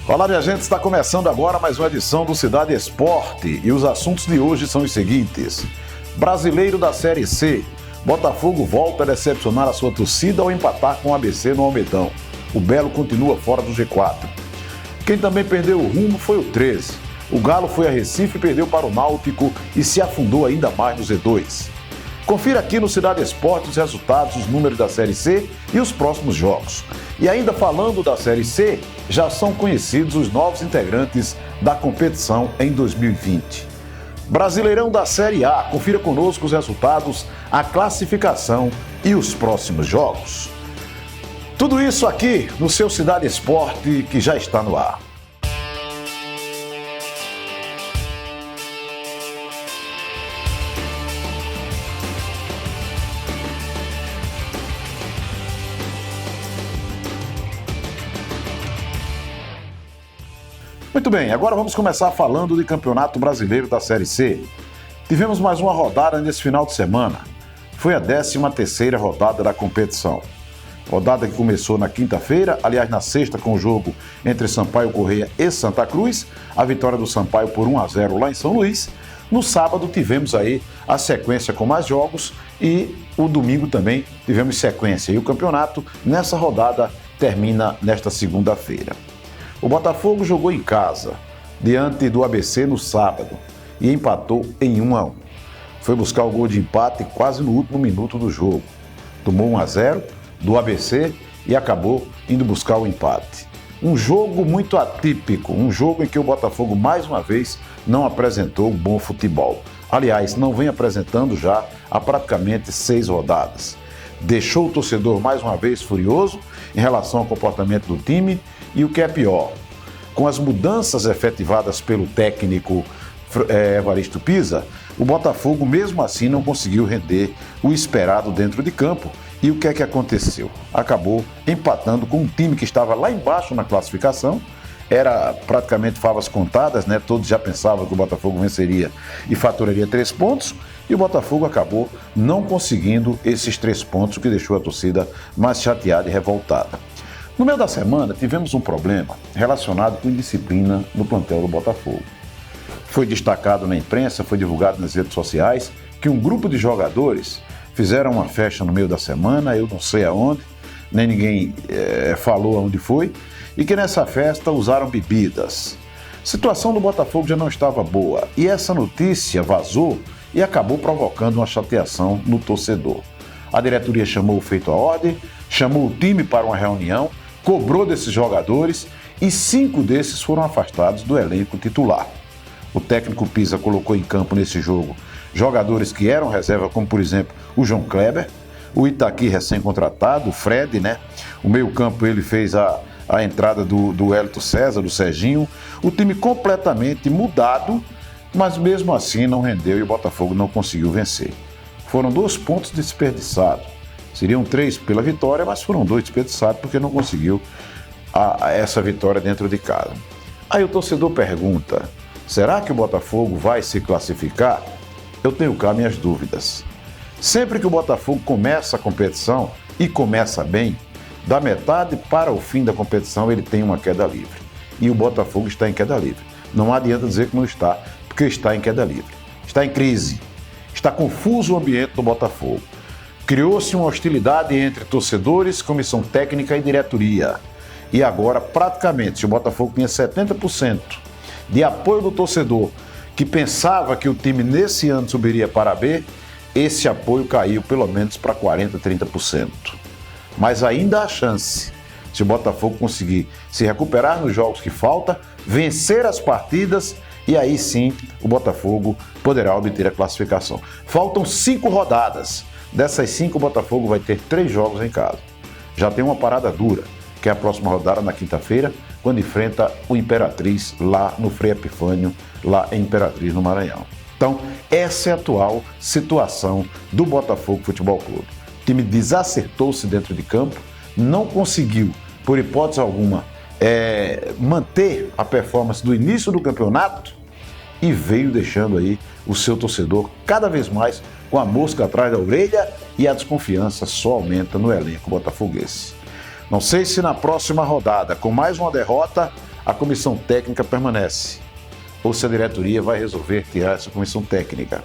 Olá, minha gente, está começando agora mais uma edição do Cidade Esporte e os assuntos de hoje são os seguintes. Brasileiro da Série C, Botafogo volta a decepcionar a sua torcida ao empatar com o ABC no Almedão. O Belo continua fora do G4. Quem também perdeu o rumo foi o 13. O Galo foi a Recife e perdeu para o Náutico e se afundou ainda mais no Z2. Confira aqui no Cidade Esporte os resultados, os números da Série C e os próximos jogos. E ainda falando da Série C, já são conhecidos os novos integrantes da competição em 2020. Brasileirão da Série A, confira conosco os resultados, a classificação e os próximos jogos. Tudo isso aqui no seu Cidade Esporte, que já está no ar. Muito bem, agora vamos começar falando de Campeonato Brasileiro da Série C. Tivemos mais uma rodada nesse final de semana. Foi a 13ª rodada da competição. Rodada que começou na quinta-feira, aliás na sexta com o jogo entre Sampaio Corrêa e Santa Cruz, a vitória do Sampaio por 1-0 lá em São Luís. No sábado tivemos aí a sequência com mais jogos e o domingo também tivemos sequência. E o campeonato nessa rodada termina nesta segunda-feira. O Botafogo jogou em casa, diante do ABC no sábado, e empatou em 1-1. Foi buscar o gol de empate quase no último minuto do jogo. Tomou 1-0 do ABC e acabou indo buscar o empate. Um jogo muito atípico, um jogo em que o Botafogo mais uma vez não apresentou um bom futebol. Aliás, não vem apresentando já há praticamente 6 rodadas. Deixou o torcedor mais uma vez furioso em relação ao comportamento do time e o que é pior, com as mudanças efetivadas pelo técnico Evaristo Pisa, o Botafogo mesmo assim não conseguiu render o esperado dentro de campo. E o que é que aconteceu? Acabou empatando com um time que estava lá embaixo na classificação, era praticamente favas contadas, né? Todos já pensavam que o Botafogo venceria e faturaria 3 pontos, e o Botafogo acabou não conseguindo esses 3 pontos, o que deixou a torcida mais chateada e revoltada. No meio da semana, tivemos um problema relacionado com indisciplina no plantel do Botafogo. Foi destacado na imprensa, foi divulgado nas redes sociais, que um grupo de jogadores fizeram uma festa no meio da semana, eu não sei aonde, nem ninguém falou aonde foi, e que nessa festa usaram bebidas. A situação do Botafogo já não estava boa, e essa notícia vazou e acabou provocando uma chateação no torcedor. A diretoria chamou o feito à ordem, chamou o time para uma reunião, cobrou desses jogadores e 5 desses foram afastados do elenco titular. O técnico Pisa colocou em campo nesse jogo jogadores que eram reserva, como por exemplo o João Kleber, o Itaqui recém-contratado, o Fred, né? O meio-campo ele fez a entrada do Hélito César, do Serginho, o time completamente mudado, mas mesmo assim não rendeu e o Botafogo não conseguiu vencer. Foram 2 pontos desperdiçados. Seriam 3 pela vitória, mas foram 2 desperdiçados porque não conseguiu essa vitória dentro de casa. Aí o torcedor pergunta, será que o Botafogo vai se classificar? Eu tenho cá minhas dúvidas. Sempre que o Botafogo começa a competição e começa bem, da metade para o fim da competição ele tem uma queda livre. E o Botafogo está em queda livre. Não adianta dizer que não está, porque está em queda livre. Está em crise. Está confuso o ambiente do Botafogo. Criou-se uma hostilidade entre torcedores, comissão técnica e diretoria. E agora, praticamente, se o Botafogo tinha 70% de apoio do torcedor, que pensava que o time nesse ano subiria para a B, esse apoio caiu pelo menos para 40%, 30%. Mas ainda há chance, se o Botafogo conseguir se recuperar nos jogos que faltam, vencer as partidas, e aí sim o Botafogo poderá obter a classificação. Faltam 5 rodadas. Dessas 5, o Botafogo vai ter 3 jogos em casa. Já tem uma parada dura, que é a próxima rodada na quinta-feira, quando enfrenta o Imperatriz lá no Frei Epifânio, lá em Imperatriz, no Maranhão. Então, essa é a atual situação do Botafogo Futebol Clube. O time desacertou-se dentro de campo, não conseguiu, por hipótese alguma, manter a performance do início do campeonato e veio deixando aí o seu torcedor cada vez mais com a mosca atrás da orelha e a desconfiança só aumenta no elenco botafoguense. Não sei se na próxima rodada, com mais uma derrota, a comissão técnica permanece, ou se a diretoria vai resolver tirar essa comissão técnica.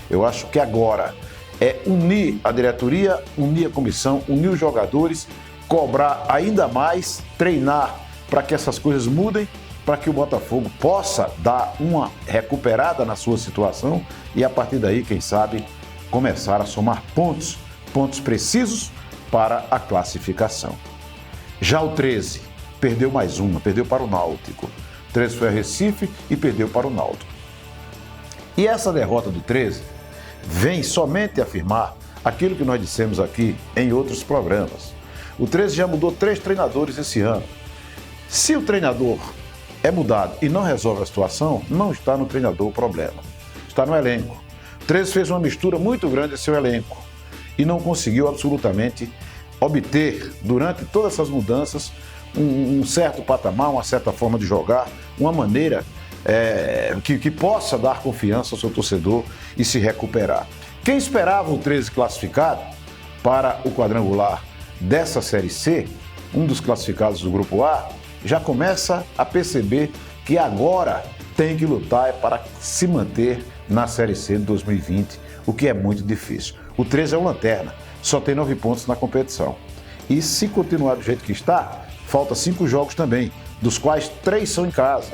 Eu acho que agora é unir a diretoria, unir a comissão, unir os jogadores, cobrar ainda mais, treinar para que essas coisas mudem, para que o Botafogo possa dar uma recuperada na sua situação e a partir daí, quem sabe, começar a somar pontos precisos para a classificação. Já o 13 perdeu mais uma, perdeu para o Náutico. O 13 foi a Recife e perdeu para o Náutico. E essa derrota do 13 vem somente afirmar aquilo que nós dissemos aqui em outros programas. O 13 já mudou 3 treinadores esse ano. Se o treinador é mudado e não resolve a situação, não está no treinador o problema, está no elenco. O 13 fez uma mistura muito grande em seu elenco e não conseguiu absolutamente obter, durante todas essas mudanças, um certo patamar, uma certa forma de jogar, uma maneira que possa dar confiança ao seu torcedor e se recuperar. Quem esperava o 13 classificado para o quadrangular dessa Série C, um dos classificados do Grupo A, já começa a perceber que agora tem que lutar para se manter na Série C de 2020, o que é muito difícil. O 13 é o lanterna, só tem 9 pontos na competição. E se continuar do jeito que está, falta 5 jogos também, dos quais 3 são em casa.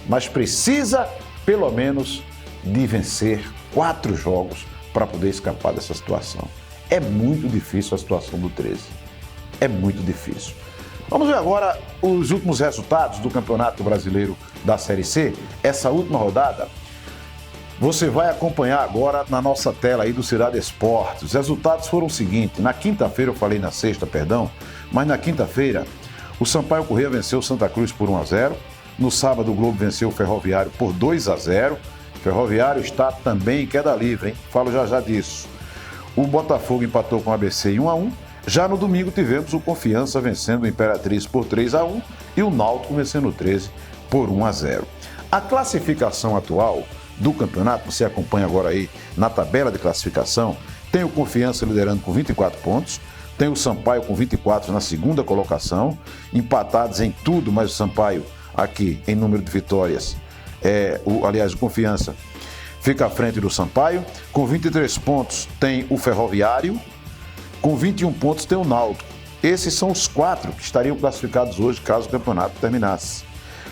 Mas precisa, pelo menos, de vencer 4 jogos para poder escapar dessa situação. É muito difícil a situação do 13. É muito difícil. Vamos ver agora os últimos resultados do Campeonato Brasileiro da Série C. Essa última rodada você vai acompanhar agora na nossa tela aí do Cidade Esportes. Os resultados foram o seguinte: na quinta-feira, eu falei na sexta, perdão, mas na quinta-feira o Sampaio Corrêa venceu o Santa Cruz por 1-0. No sábado o Globo venceu o Ferroviário por 2-0. O Ferroviário está também em queda livre, hein? Falo já disso. O Botafogo empatou com o ABC em 1-1. Já no domingo tivemos o Confiança vencendo o Imperatriz por 3-1 e o Náutico vencendo o 13 por 1-0. A classificação atual do campeonato, você acompanha agora aí na tabela de classificação, tem o Confiança liderando com 24 pontos, tem o Sampaio com 24 na segunda colocação, empatados em tudo, mas o Sampaio aqui em número de vitórias, o Confiança fica à frente do Sampaio. Com 23 pontos tem o Ferroviário, com 21 pontos tem o Náutico. Esses são os 4 que estariam classificados hoje caso o campeonato terminasse.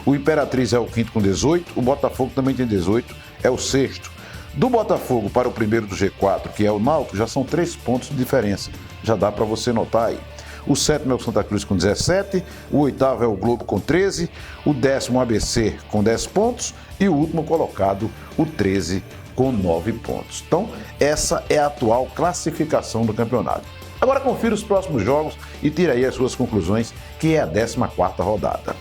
O Imperatriz é o quinto com 18, o Botafogo também tem 18, é o sexto. Do Botafogo para o primeiro do G4, que é o Náutico, já são 3 pontos de diferença. Já dá para você notar aí. O sétimo é o Santa Cruz com 17, o oitavo é o Globo com 13, o décimo o ABC com 10 pontos e o último colocado, o 13, com 9 pontos. Então, essa é a atual classificação do campeonato. Agora confira os próximos jogos e tira aí as suas conclusões, que é a 14ª rodada.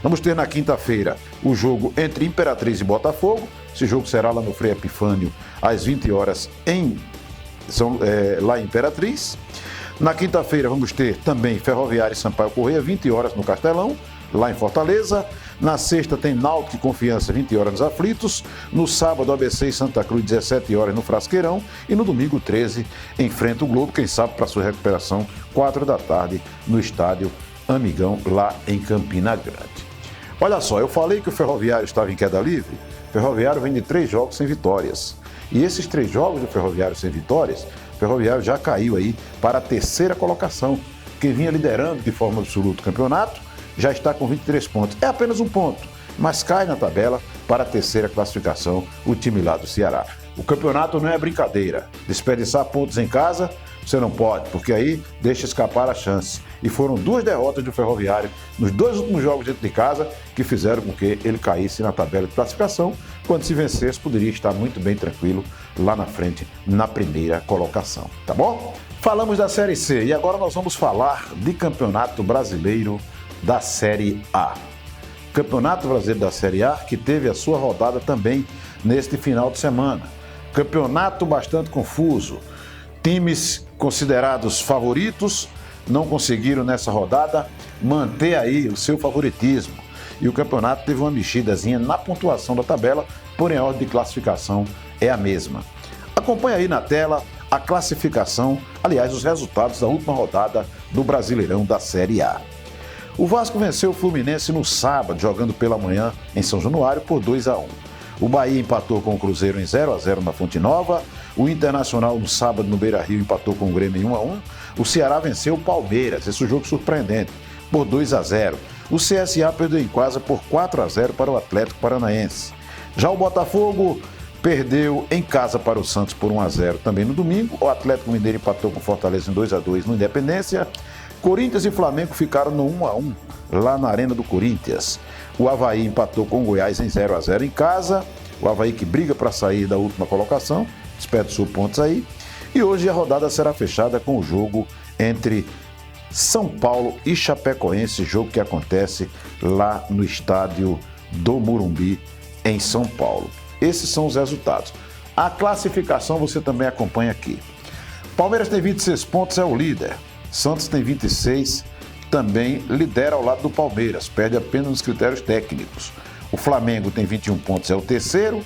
Vamos ter na quinta-feira o jogo entre Imperatriz e Botafogo. Esse jogo será lá no Frei Epifânio, às 20 horas, lá em Imperatriz. Na quinta-feira vamos ter também Ferroviário e Sampaio Corrêa, 20 horas no Castelão, lá em Fortaleza. Na sexta tem Náutico e Confiança, 20 horas nos Aflitos. No sábado, ABC e Santa Cruz, 17 horas no Frasqueirão. E no domingo, 13, enfrenta o Globo, quem sabe para sua recuperação, 4 da tarde, no estádio Amigão, lá em Campina Grande. Olha só, eu falei que o Ferroviário estava em queda livre. O Ferroviário vem de 3 jogos sem vitórias. E esses 3 jogos do Ferroviário sem vitórias, o Ferroviário já caiu aí para a 3ª colocação, que vinha liderando de forma absoluta o campeonato, já está com 23 pontos. É apenas um ponto, mas cai na tabela para a 3ª classificação, o time lá do Ceará. O campeonato não é brincadeira. Desperdiçar pontos em casa, você não pode, porque aí deixa escapar a chance. E foram 2 derrotas do Ferroviário nos 2 últimos jogos dentro de casa que fizeram com que ele caísse na tabela de classificação. Quando se vencesse, poderia estar muito bem tranquilo lá na frente, na 1ª colocação. Tá bom? Falamos da Série C e agora nós vamos falar de Campeonato Brasileiro da Série A. Campeonato Brasileiro da Série A que teve a sua rodada também neste final de semana. Campeonato bastante confuso. Times considerados favoritos não conseguiram nessa rodada manter aí o seu favoritismo. E o campeonato teve uma mexidazinha na pontuação da tabela, porém a ordem de classificação é a mesma. Acompanhe aí na tela a classificação, aliás, os resultados da última rodada do Brasileirão da Série A. O Vasco venceu o Fluminense no sábado, jogando pela manhã em São Januário por 2-1. O Bahia empatou com o Cruzeiro em 0-0 na Fonte Nova. O Internacional no sábado no Beira-Rio empatou com o Grêmio em 1-1. O Ceará venceu o Palmeiras, esse jogo surpreendente, por 2-0. O CSA perdeu em casa por 4-0 para o Atlético Paranaense. Já o Botafogo perdeu em casa para o Santos por 1-0 também no domingo. O Atlético Mineiro empatou com o Fortaleza em 2-2 no Independência. Corinthians e Flamengo ficaram no 1-1 lá na Arena do Corinthians. O Avaí empatou com o Goiás em 0-0 em casa. O Avaí que briga para sair da última colocação, desperdiçou pontos aí. E hoje a rodada será fechada com o jogo entre São Paulo e Chapecoense, jogo que acontece lá no estádio do Morumbi, em São Paulo. Esses são os resultados. A classificação você também acompanha aqui. Palmeiras tem 26 pontos, é o líder. Santos tem 26, também lidera ao lado do Palmeiras, perde apenas nos critérios técnicos. O Flamengo tem 21 pontos, é o terceiro.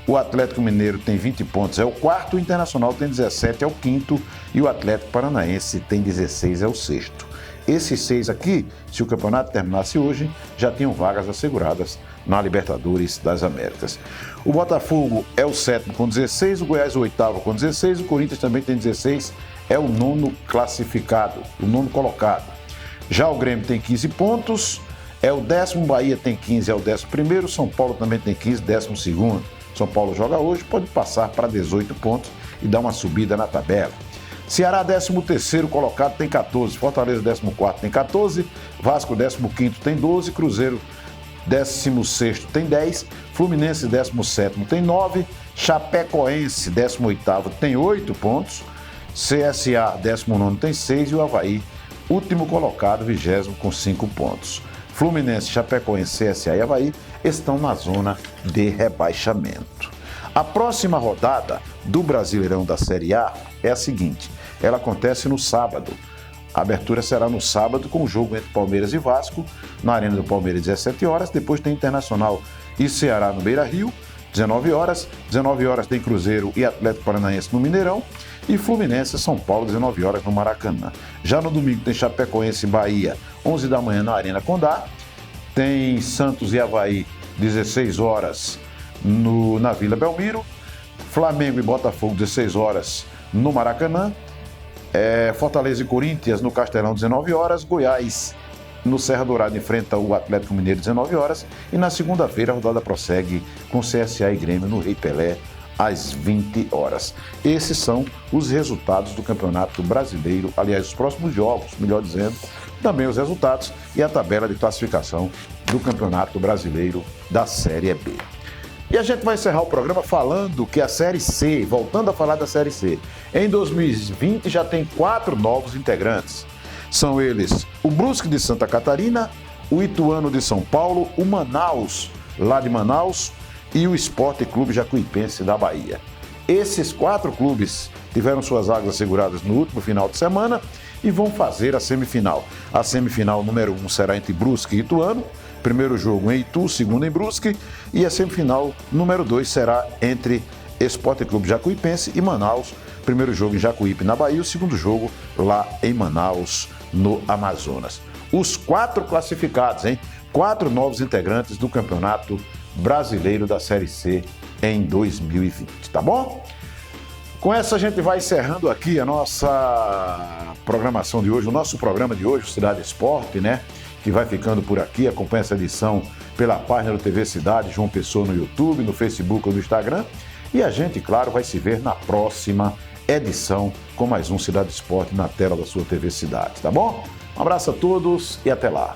O Atlético Mineiro tem 20 pontos, é o quarto. O Internacional tem 17, é o quinto. E o Atlético Paranaense tem 16, é o sexto. Esses 6 aqui, se o campeonato terminasse hoje, já tinham vagas asseguradas na Libertadores das Américas. O Botafogo é o sétimo com 16, o Goiás o oitavo com 16, o Corinthians também tem 16, é o nono classificado, o nono colocado. Já o Grêmio tem 15 pontos, é o décimo, Bahia tem 15, é o 11º, São Paulo também tem 15, 12º. São Paulo joga hoje, pode passar para 18 pontos e dar uma subida na tabela. Ceará, 13º colocado, tem 14. Fortaleza, 14º, tem 14. Vasco, 15º, tem 12. Cruzeiro, 16º, tem 10. Fluminense, 17º, tem 9. Chapecoense, 18º, tem 8 pontos. CSA, 19º, tem 6. E o Avaí, último colocado, 20º, com 5 pontos. Fluminense, Chapecoense, CSA e Avaí estão na zona de rebaixamento. A próxima rodada do Brasileirão da Série A é a seguinte: ela acontece no sábado. A abertura será no sábado com o jogo entre Palmeiras e Vasco, na Arena do Palmeiras, 17 horas. Depois tem Internacional e Ceará no Beira-Rio, 19 horas. 19 horas tem Cruzeiro e Atlético Paranaense no Mineirão. E Fluminense e São Paulo, 19 horas no Maracanã. Já no domingo tem Chapecoense e Bahia, 11 da manhã na Arena Condá. Tem Santos e Avaí, 16 horas na Vila Belmiro. Flamengo e Botafogo, 16 horas no Maracanã. Fortaleza e Corinthians no Castelão, 19 horas. Goiás no Serra Dourada enfrenta o Atlético Mineiro, 19 horas. E na segunda-feira a rodada prossegue com CSA e Grêmio no Rei Pelé, às 20 horas. Esses são os resultados do Campeonato Brasileiro, aliás, os próximos jogos, melhor dizendo, também os resultados e a tabela de classificação do Campeonato Brasileiro da Série B. E a gente vai encerrar o programa falando que a Série C, voltando a falar da Série C, em 2020 já tem 4 novos integrantes. São eles o Brusque de Santa Catarina, o Ituano de São Paulo, o Manaus, lá de Manaus, e o Sport Clube Jacuipense da Bahia. Esses 4 clubes tiveram suas vagas asseguradas no último final de semana e vão fazer a semifinal. A semifinal número 1 será entre Brusque e Ituano, primeiro jogo em Itu, segundo em Brusque, e a semifinal número 2 será entre Sport Clube Jacuipense e Manaus, primeiro jogo em Jacuípe, na Bahia, o segundo jogo lá em Manaus, no Amazonas. Os 4 classificados, 4 novos integrantes do Campeonato Brasileiro da Série C em 2020, tá bom? Com essa a gente vai encerrando aqui a nossa programação de hoje, o nosso programa de hoje, o Cidade Esporte, que vai ficando por aqui. Acompanha essa edição pela página do TV Cidade, João Pessoa, no YouTube, no Facebook ou no Instagram. E a gente, claro, vai se ver na próxima edição com mais um Cidade Esporte na tela da sua TV Cidade, tá bom? Um abraço a todos e até lá.